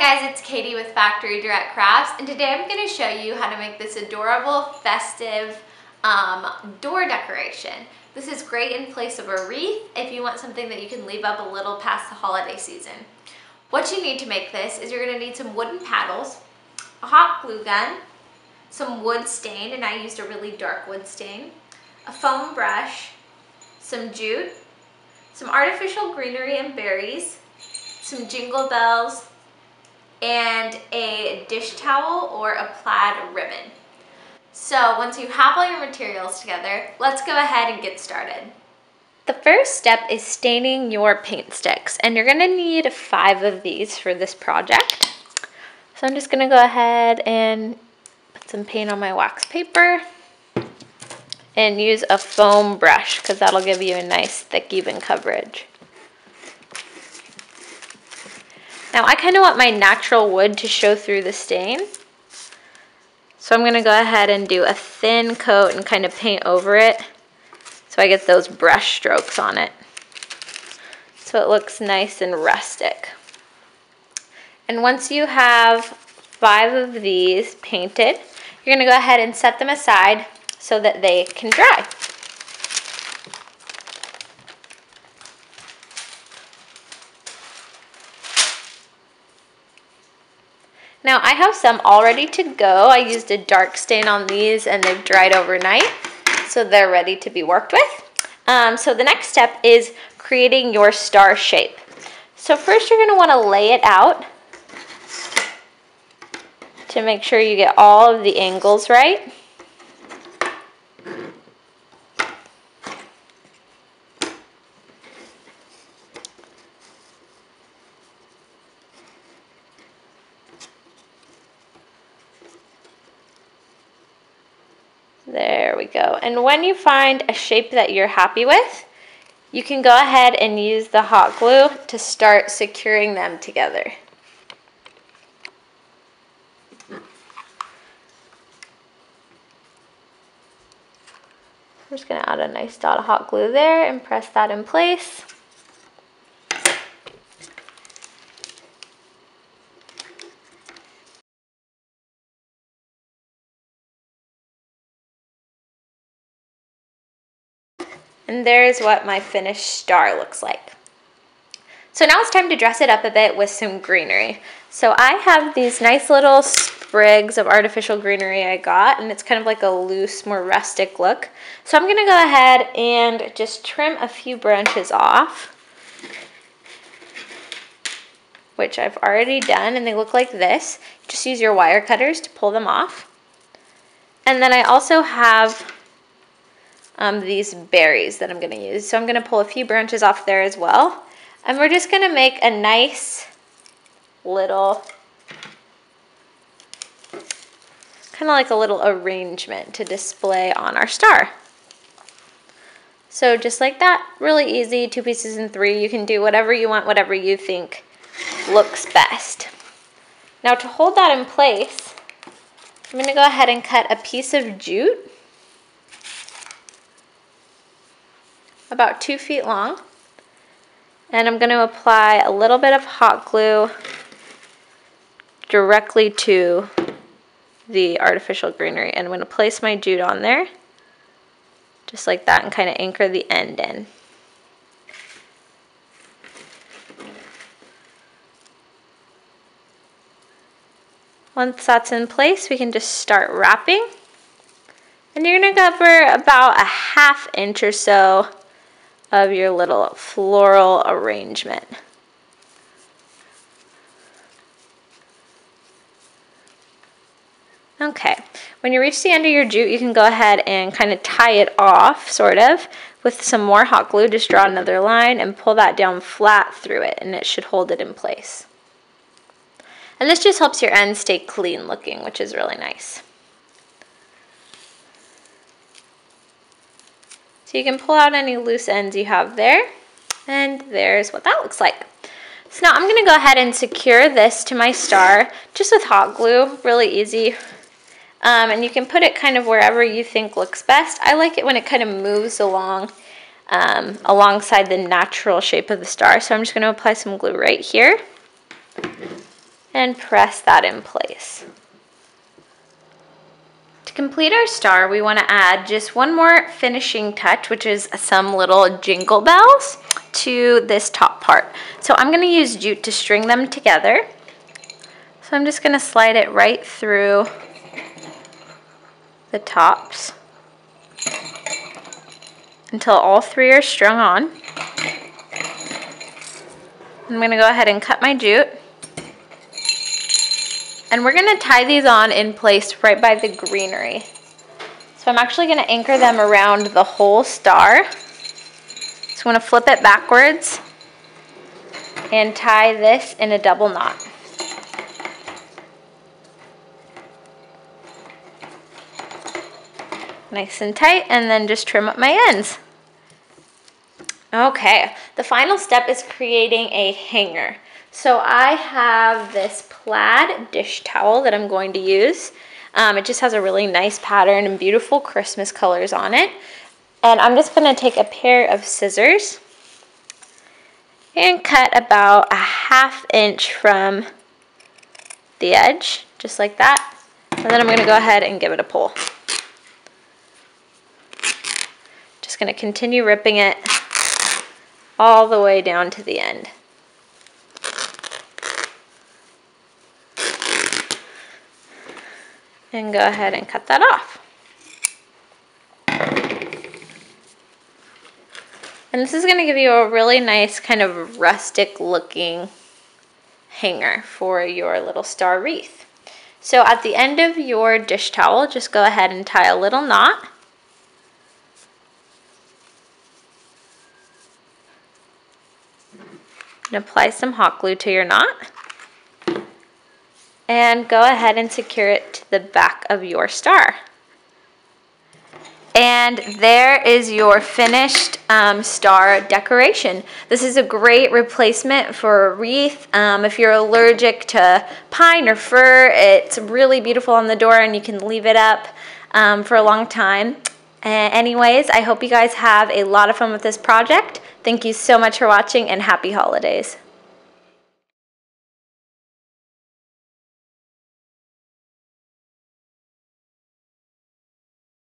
Hi guys, it's Katie with Factory Direct Crafts, and today I'm going to show you how to make this adorable, festive door decoration. This is great in place of a wreath if you want something that you can leave up a little past the holiday season. What you need to make this is you're going to need some wooden paddles, a hot glue gun, some wood stain, and I used a really dark wood stain, a foam brush, some jute, some artificial greenery and berries, some jingle bells, and a dish towel or a plaid ribbon. So once you have all your materials together, let's go ahead and get started. The first step is staining your paint sticks, and you're gonna need 5 of these for this project. So I'm just gonna go ahead and put some paint on my wax paper and use a foam brush because that'll give you a nice thick even coverage. Now I kind of want my natural wood to show through the stain. So I'm gonna go ahead and do a thin coat and kind of paint over it so I get those brush strokes on it. So it looks nice and rustic. And once you have 5 of these painted, you're gonna go ahead and set them aside so that they can dry. Now I have some all ready to go. I used a dark stain on these and they've dried overnight, so they're ready to be worked with. So the next step is creating your star shape. So first you're going to want to lay it out to make sure you get all of the angles right. There we go. And when you find a shape that you're happy with, you can go ahead and use the hot glue to start securing them together. I'm just going to add a nice dot of hot glue there and press that in place. And there's what my finished star looks like. So now it's time to dress it up a bit with some greenery. So I have these nice little sprigs of artificial greenery I got, and it's kind of like a loose, more rustic look. So I'm gonna go ahead and just trim a few branches off, which I've already done, and they look like this. Just use your wire cutters to pull them off. And then I also have these berries that I'm going to use. So I'm going to pull a few branches off there as well. And we're just going to make a nice little, kind of like a little arrangement to display on our star. So just like that, really easy, 2 pieces in 3. You can do whatever you want, whatever you think looks best. Now to hold that in place, I'm going to go ahead and cut a piece of jute about 2 feet long, and I'm going to apply a little bit of hot glue directly to the artificial greenery, and I'm going to place my jute on there just like that and kind of anchor the end in. Once that's in place, we can just start wrapping, and you're going to cover about a ½ inch or so of your little floral arrangement. Okay, when you reach the end of your jute, you can go ahead and kind of tie it off, sort of, with some more hot glue. Just draw another line and pull that down flat through it, and it should hold it in place. And this just helps your ends stay clean looking, which is really nice. So you can pull out any loose ends you have there, and there's what that looks like. So now I'm going to go ahead and secure this to my star just with hot glue, really easy. And you can put it kind of wherever you think looks best. I like it when it kind of moves along alongside the natural shape of the star. So I'm just going to apply some glue right here. and press that in place. To complete our star, we want to add just one more finishing touch, which is some little jingle bells to this top part. So I'm going to use jute to string them together. So I'm just going to slide it right through the tops until all three are strung on. I'm going to go ahead and cut my jute. And we're going to tie these on in place right by the greenery. So I'm actually going to anchor them around the whole star. So I'm going to flip it backwards and tie this in a double knot. Nice and tight, and then just trim up my ends. Okay, the final step is creating a hanger. So I have this plaid dish towel that I'm going to use. It just has a really nice pattern and beautiful Christmas colors on it. And I'm just going to take a pair of scissors and cut about a 1/2 inch from the edge, just like that. And then I'm going to go ahead and give it a pull. Just going to continue ripping it all the way down to the end. And go ahead and cut that off. And this is going to give you a really nice kind of rustic looking hanger for your little star wreath. So at the end of your dish towel, just go ahead and tie a little knot. And apply some hot glue to your knot. And go ahead and secure it to the back of your star. And there is your finished star decoration. This is a great replacement for a wreath. If you're allergic to pine or fir, it's really beautiful on the door and you can leave it up for a long time. Anyways, I hope you guys have a lot of fun with this project. Thank you so much for watching and happy holidays.